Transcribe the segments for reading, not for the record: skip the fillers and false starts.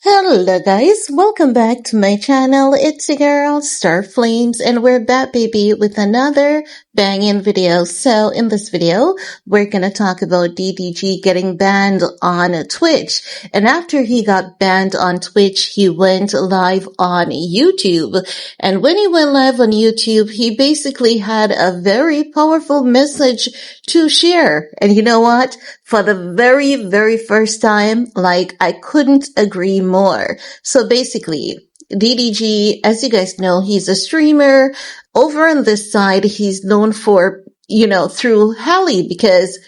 Hello guys, welcome back to my channel. It's your girl Star Flames and we're back baby with another banging video. So in this video, we're gonna talk about DDG getting banned on Twitch. And after he got banned on Twitch, he went live on YouTube. And when he went live on YouTube, he basically had a very powerful message to share. And you know what? For the very, very first time, I couldn't agree more. So basically, DDG, as you guys know, he's a streamer. Over on this side, he's known for, through Hallie, because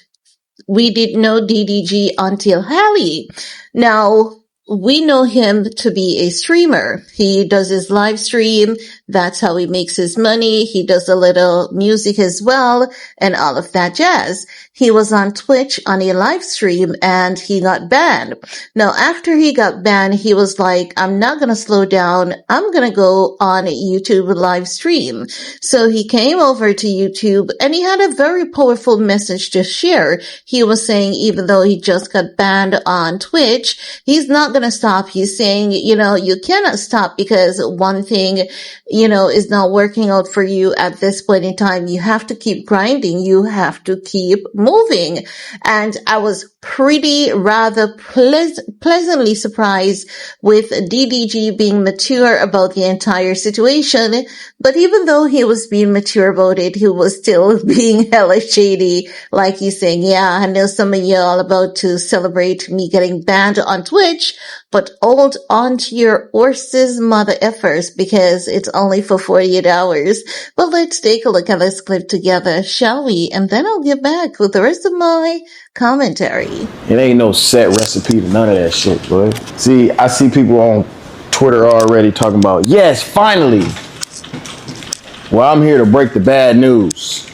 we didn't know DDG until Hallie. Now, we know him to be a streamer. He does his live stream. That's how he makes his money. He does a little music as well and all of that jazz. He was on Twitch on a live stream and he got banned. Now, after he got banned, he was like, I'm not going to slow down. I'm going to go on YouTube live stream. So he came over to YouTube and he had a very powerful message to share. He was saying, even though he just got banned on Twitch, he's not going to stop. He's saying, you cannot stop because one thing, is not working out for you at this point in time. You have to keep grinding. You have to keep moving. And I was rather pleasantly surprised with DDG being mature about the entire situation. But even though he was being mature about it, he was still being hella shady. Like he's saying, yeah, I know some of y'all about to celebrate me getting banned on Twitch, but hold on to your horse's mother effers because it's only for 48 hours. But let's take a look at this clip together, shall we? And then I'll get back with the rest of my commentary. It ain't no set recipe to none of that shit, boy. See, I see people on Twitter already talking about, yes, finally. Well, I'm here to break the bad news.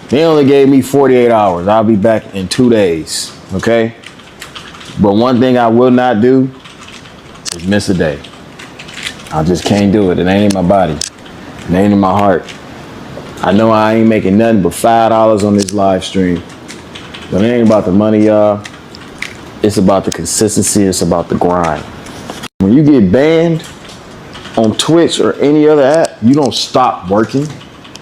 They only gave me 48 hours. I'll be back in 2 days, okay? But one thing I will not do is miss a day. I just can't do it. It ain't in my body. It ain't in my heart. I know I ain't making nothing but $5 on this live stream. But it ain't about the money, y'all. It's about the consistency. It's about the grind. When you get banned on Twitch or any other app, you don't stop working.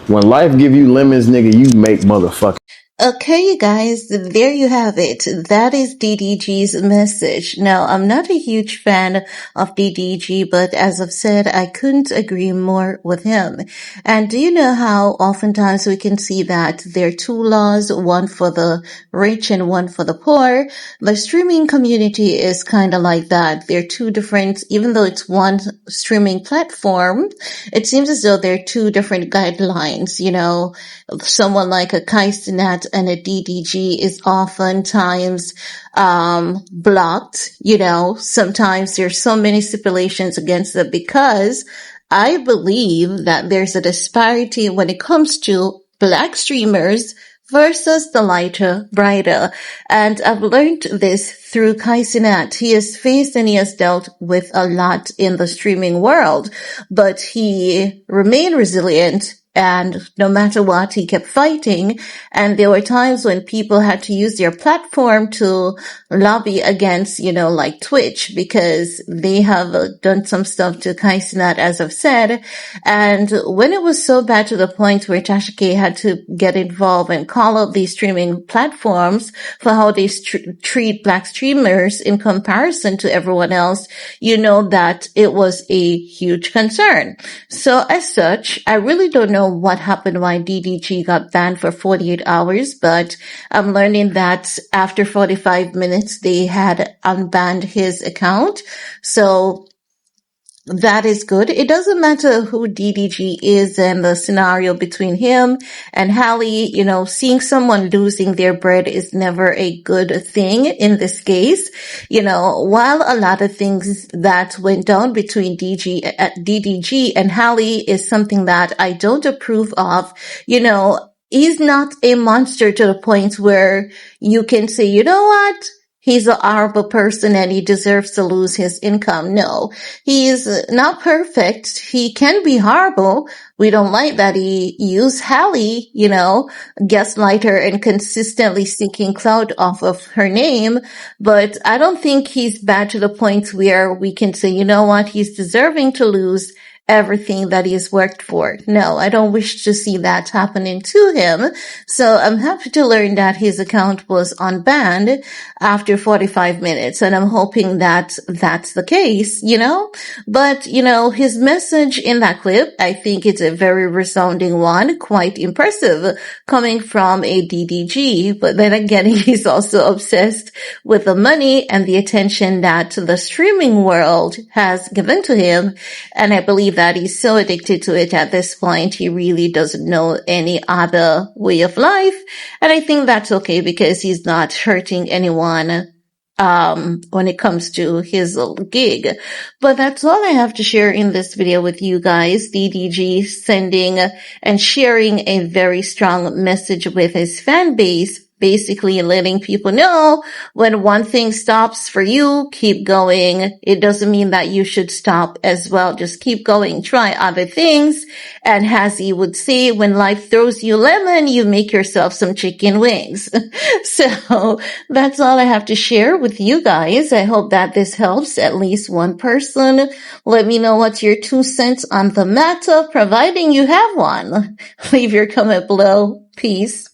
When life give you lemons, nigga, you make motherfucking. Okay, you guys, there you have it. That is DDG's message. Now, I'm not a huge fan of DDG, but as I've said, I couldn't agree more with him. And do you know how oftentimes we can see that there are two laws, one for the rich and one for the poor? The streaming community is kind of like that. They're two different, even though it's one streaming platform, it seems as though there are two different guidelines. Someone like a Kaizenat and a DDG is oftentimes blocked. Sometimes there's so many stipulations against it because I believe that there's a disparity when it comes to black streamers versus the lighter, brighter. And I've learned this through Kaizenat. He has faced and he has dealt with a lot in the streaming world, but he remained resilient. And no matter what, he kept fighting. And there were times when people had to use their platform to lobby against, like Twitch, because they have done some stuff to Kaizenat, as I've said. And when it was so bad to the point where Tasha K had to get involved and call out these streaming platforms for how they treat black streamers in comparison to everyone else, that it was a huge concern. So as such, I really don't know what happened why DDG got banned for 48 hours, but I'm learning that after 45 minutes, they had unbanned his account. So that is good. It doesn't matter who DDG is and the scenario between him and Hallie. Seeing someone losing their bread is never a good thing in this case. While a lot of things that went down between DDG and Hallie is something that I don't approve of, he's not a monster to the point where you can say, you know what? he's a horrible person and he deserves to lose his income. No, he is not perfect. He can be horrible. We don't like that he used Hallie, gaslight her and consistently seeking clout off of her name. But I don't think he's bad to the point where we can say, you know what, he's deserving to lose everything that he's worked for. No, I don't wish to see that happening to him. So I'm happy to learn that his account was unbanned after 45 minutes. And I'm hoping that that's the case, But, his message in that clip, I think it's a very resounding one, quite impressive, coming from a DDG. But then again, he's also obsessed with the money and the attention that the streaming world has given to him. And I believe that he's so addicted to it at this point, he really doesn't know any other way of life. And I think that's okay because he's not hurting anyone when it comes to his gig. But that's all I have to share in this video with you guys. DDG sending and sharing a very strong message with his fan base, basically letting people know when one thing stops for you, keep going. It doesn't mean that you should stop as well. Just keep going, try other things. And as he would say, when life throws you lemon, you make yourself some chicken wings. So that's all I have to share with you guys. I hope that this helps at least one person. Let me know what's your 2 cents on the matter, providing you have one. Leave your comment below. Peace.